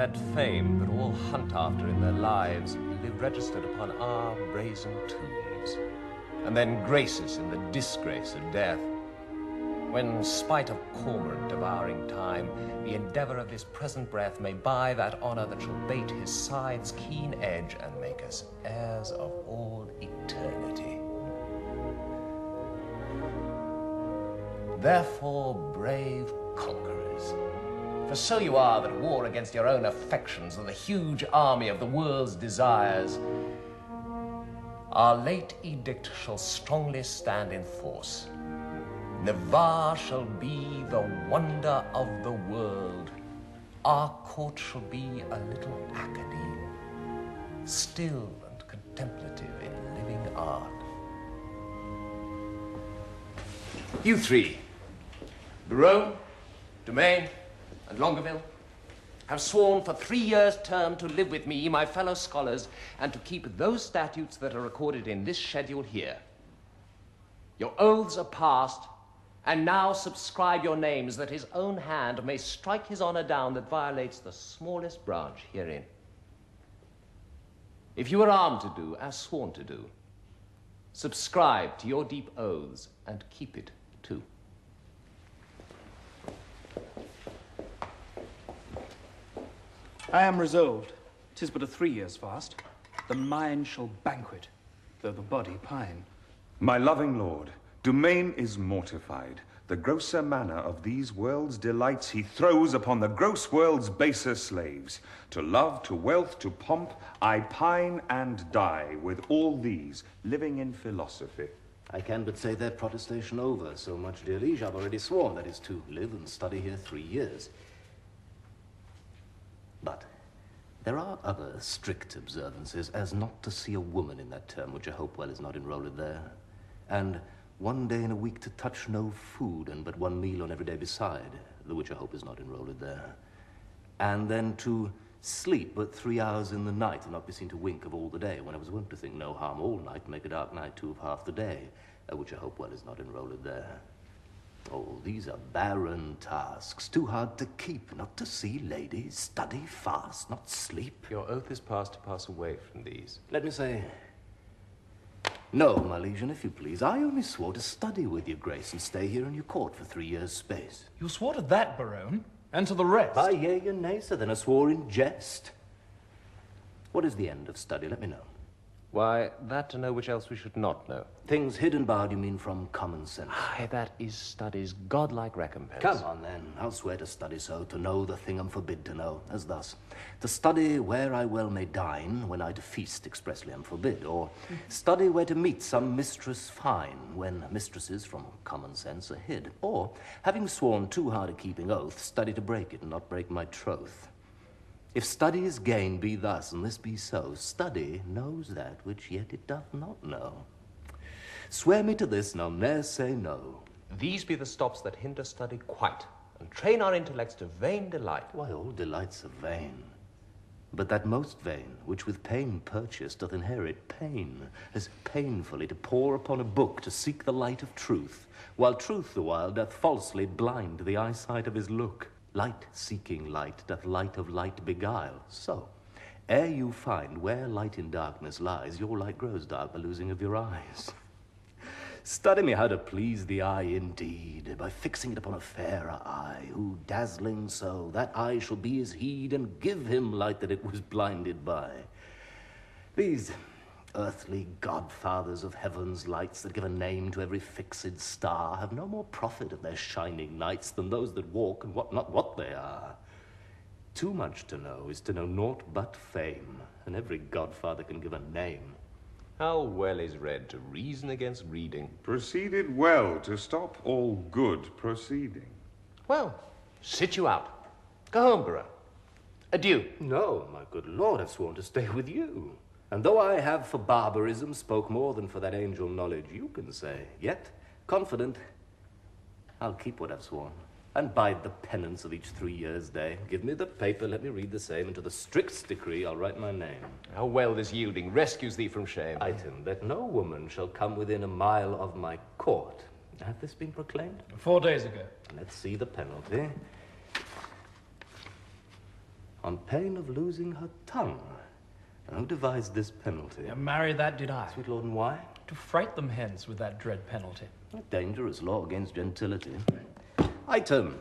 Let fame that all hunt after in their lives live registered upon our brazen tombs, and then grace us in the disgrace of death. When, spite of cormorant devouring time, the endeavor of this present breath may buy that honor that shall bait his scythe's keen edge and make us heirs of all eternity. Therefore, brave conquerors, for so you are that war against your own affections and the huge army of the world's desires, our late edict shall strongly stand in force. Navarre shall be the wonder of the world. Our court shall be a little academe, still and contemplative in living art. You three, Barone, Domain, and Longueville, have sworn for 3 years' term to live with me, my fellow scholars, and to keep those statutes that are recorded in this schedule here. Your oaths are passed, and now subscribe your names that his own hand may strike his honor down that violates the smallest branch herein. If you are armed to do as sworn to do, subscribe to your deep oaths and keep it too. I am resolved. 'Tis but a 3 years' fast. The mind shall banquet, though the body pine. My loving lord, Domain is mortified. The grosser manner of these world's delights he throws upon the gross world's baser slaves. To love, to wealth, to pomp, I pine and die with all these, living in philosophy. I can but say their protestation over. So much, dear liege, I've already sworn, that is to live and study here 3 years. But there are other strict observances, as not to see a woman in that term, which I hope well is not enrolled there, and 1 day in a week to touch no food, and but 1 meal on every day beside, the which I hope is not enrolled there, and then to sleep but 3 hours in the night, and not be seen to wink of all the day, when I was wont to think no harm all night, make a dark night too of half the day, which I hope well is not enrolled there. Oh, these are barren tasks, too hard to keep, not to see ladies, study fast, not sleep. Your oath is passed to pass away from these. Let me say, no, my liege, and if you please, I only swore to study with your grace and stay here in your court for 3 years' space. You swore to that, Barone, and to the rest. Aye, yea, and nay, sir, then I swore in jest. What is the end of study? Let me know. Why, that to know which else we should not know. Things hidden barred, you mean, from common sense? Aye, that is study's godlike recompense. Come on, then. I'll swear to study so, to know the thing I'm forbid to know, as thus. To study where I well may dine, when I to feast expressly am forbid, or study where to meet some mistress fine, when mistresses from common sense are hid, or, having sworn too hard a keeping oath, study to break it and not break my troth. If study's gain be thus, and this be so, study knows that which yet it doth not know. Swear me to this, and I'll ne'er say no. These be the stops that hinder study quite, and train our intellects to vain delight. Why, all delights are vain. But that most vain, which with pain purchased doth inherit pain, as painfully to pore upon a book to seek the light of truth, while truth the while doth falsely blind the eyesight of his look. Light seeking light doth light of light beguile. So, ere you find where light in darkness lies, your light grows dark by losing of your eyes. Study me how to please the eye indeed, by fixing it upon a fairer eye, who dazzling so, that eye shall be his heed, and give him light that it was blinded by. These earthly godfathers of heaven's lights that give a name to every fixed star have no more profit of their shining nights than those that walk and what not what they are. Too much to know is to know naught but fame, and every godfather can give a name. How well is read to reason against reading. Proceeded well to stop all good proceeding. Well, sit you out. Go home, Barone. Adieu. No, my good lord, I've sworn to stay with you. And though I have for barbarism spoke more than for that angel knowledge you can say, yet, confident, I'll keep what I've sworn, and bide the penance of each 3 years' day. Give me the paper, let me read the same, and to the strict decree I'll write my name. How well this yielding rescues thee from shame. Item, that no woman shall come within a mile of my court. Hath this been proclaimed? 4 days ago. Let's see the penalty. on pain of losing her tongue. And who devised this penalty? Marry, that did I. Sweet lord, and why? To fright them hence with that dread penalty. A dangerous law against gentility. Item.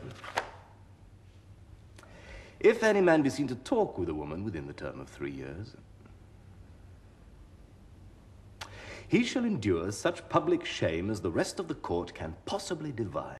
If any man be seen to talk with a woman within the term of 3 years, he shall endure such public shame as the rest of the court can possibly devise.